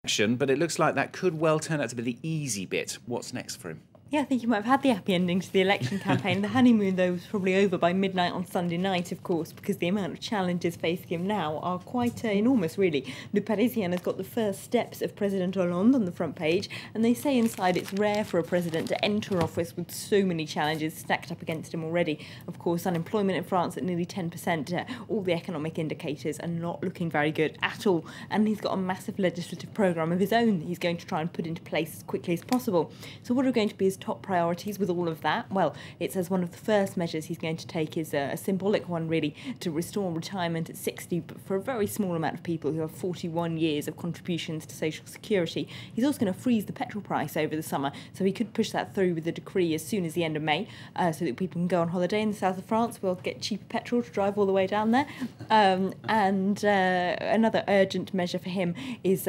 election, but it looks like that could well turn out to be the easy bit. What's next for him? Yeah, I think he might have had the happy ending to the election campaign. The honeymoon, though, was probably over by midnight on Sunday night, of course, because the amount of challenges facing him now are quite enormous, really. Le Parisien has got the first steps of President Hollande on the front page, and they say inside it's rare for a president to enter office with so many challenges stacked up against him already. Of course, unemployment in France at nearly 10%. All the economic indicators are not looking very good at all, and he's got a massive legislative programme of his own that he's going to try and put into place as quickly as possible. So what are going to be his top priorities with all of that? Well, it says one of the first measures he's going to take is a symbolic one, really, to restore retirement at 60, but for a very small amount of people who have 41 years of contributions to social security. He's also going to freeze the petrol price over the summer, so he could push that through with the decree as soon as the end of May, so that people can go on holiday in the south of France. We'll get cheaper petrol to drive all the way down there. Another urgent measure for him is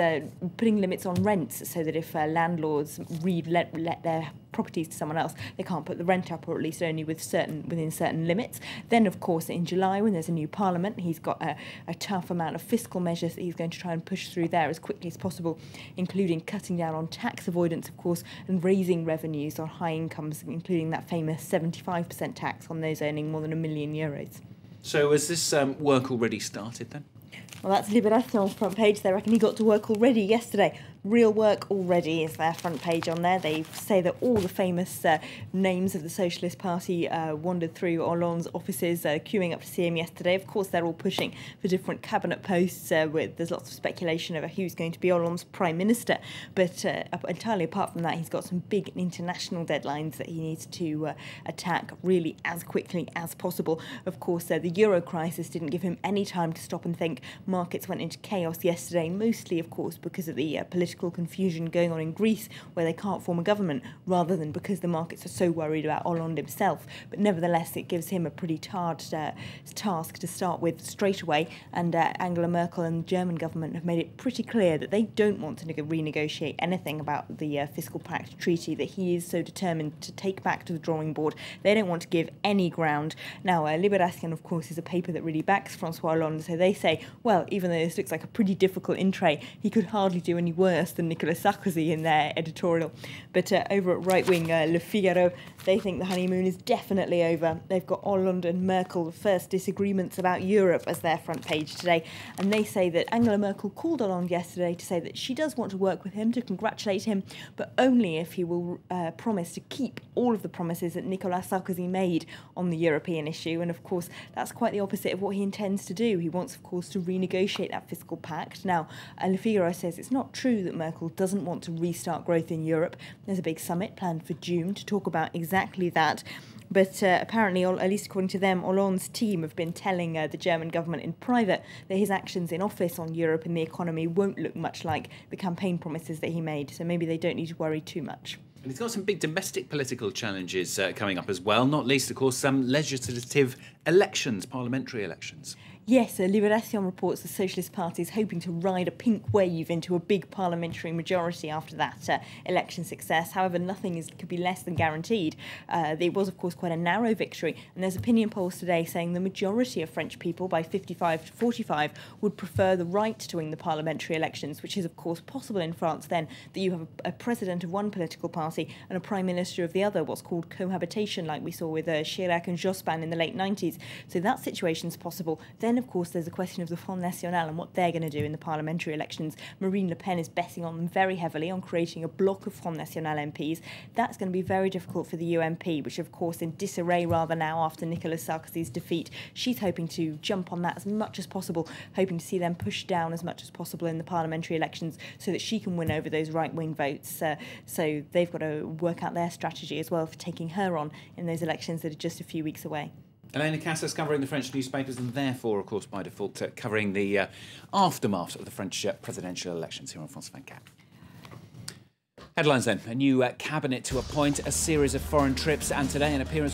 putting limits on rents, so that if landlords let their properties to someone else, they can't put the rent up, or at least only within certain limits. Then, of course, in July, when there's a new parliament, he's got a tough amount of fiscal measures that he's going to try and push through there as quickly as possible, including cutting down on tax avoidance, of course, and raising revenues on high incomes, including that famous 75% tax on those earning more than €1 million. So has this work already started then? Well, that's Libération's front page. They reckon he got to work already yesterday. Real work already is their front page on there. They say that all the famous names of the Socialist Party wandered through Hollande's offices, queuing up to see him yesterday. Of course, they're all pushing for different cabinet posts. There's lots of speculation over who's going to be Hollande's Prime Minister. But entirely apart from that, he's got some big international deadlines that he needs to attack really as quickly as possible. Of course, the euro crisis didn't give him any time to stop and think. Markets went into chaos yesterday, mostly, of course, because of the political confusion going on in Greece, where they can't form a government, rather than because the markets are so worried about Hollande himself. But nevertheless, it gives him a pretty hard task to start with straight away, and Angela Merkel and the German government have made it pretty clear that they don't want to renegotiate anything about the fiscal pact treaty that he is so determined to take back to the drawing board. They don't want to give any ground. Now, Libération, of course, is a paper that really backs François Hollande, so they say, well, even though this looks like a pretty difficult in-tray, he could hardly do any worse than Nicolas Sarkozy in their editorial. But over at right-wing Le Figaro, they think the honeymoon is definitely over. They've got Hollande and Merkel, the first disagreements about Europe, as their front page today. And they say that Angela Merkel called Hollande yesterday to say that she does want to work with him, to congratulate him, but only if he will promise to keep all of the promises that Nicolas Sarkozy made on the European issue. And of course, that's quite the opposite of what he intends to do. He wants, of course, to renegotiate that fiscal pact. Now, Le Figaro says it's not true that Merkel doesn't want to restart growth in Europe. There's a big summit planned for June to talk about exactly that. But apparently, at least according to them, Hollande's team have been telling the German government in private that his actions in office on Europe and the economy won't look much like the campaign promises that he made. So maybe they don't need to worry too much. And he's got some big domestic political challenges coming up as well, not least, of course, some legislative elections, parliamentary elections. Yes, Libération reports the Socialist Party is hoping to ride a pink wave into a big parliamentary majority after that election success. However, nothing could be less than guaranteed. It was, of course, quite a narrow victory, and there's opinion polls today saying the majority of French people, by 55 to 45, would prefer the right to win the parliamentary elections, which is, of course, possible in France then, that you have a president of one political party and a prime minister of the other, what's called cohabitation, like we saw with Chirac and Jospin in the late 90s. So that situation's possible. Then, of course, there's the question of the Front National and what they're going to do in the parliamentary elections. Marine Le Pen is betting on them very heavily, on creating a bloc of Front National MPs. That's going to be very difficult for the UMP, which, of course, in disarray rather now after Nicolas Sarkozy's defeat. She's hoping to jump on that as much as possible, hoping to see them pushed down as much as possible in the parliamentary elections so that she can win over those right-wing votes. So they've got to work out their strategy as well for taking her on in those elections that are just a few weeks away. Elena Casas covering the French newspapers and therefore, of course, by default, covering the aftermath of the French presidential elections here on France 24. Headlines then. A new cabinet to appoint, a series of foreign trips, and today an appearance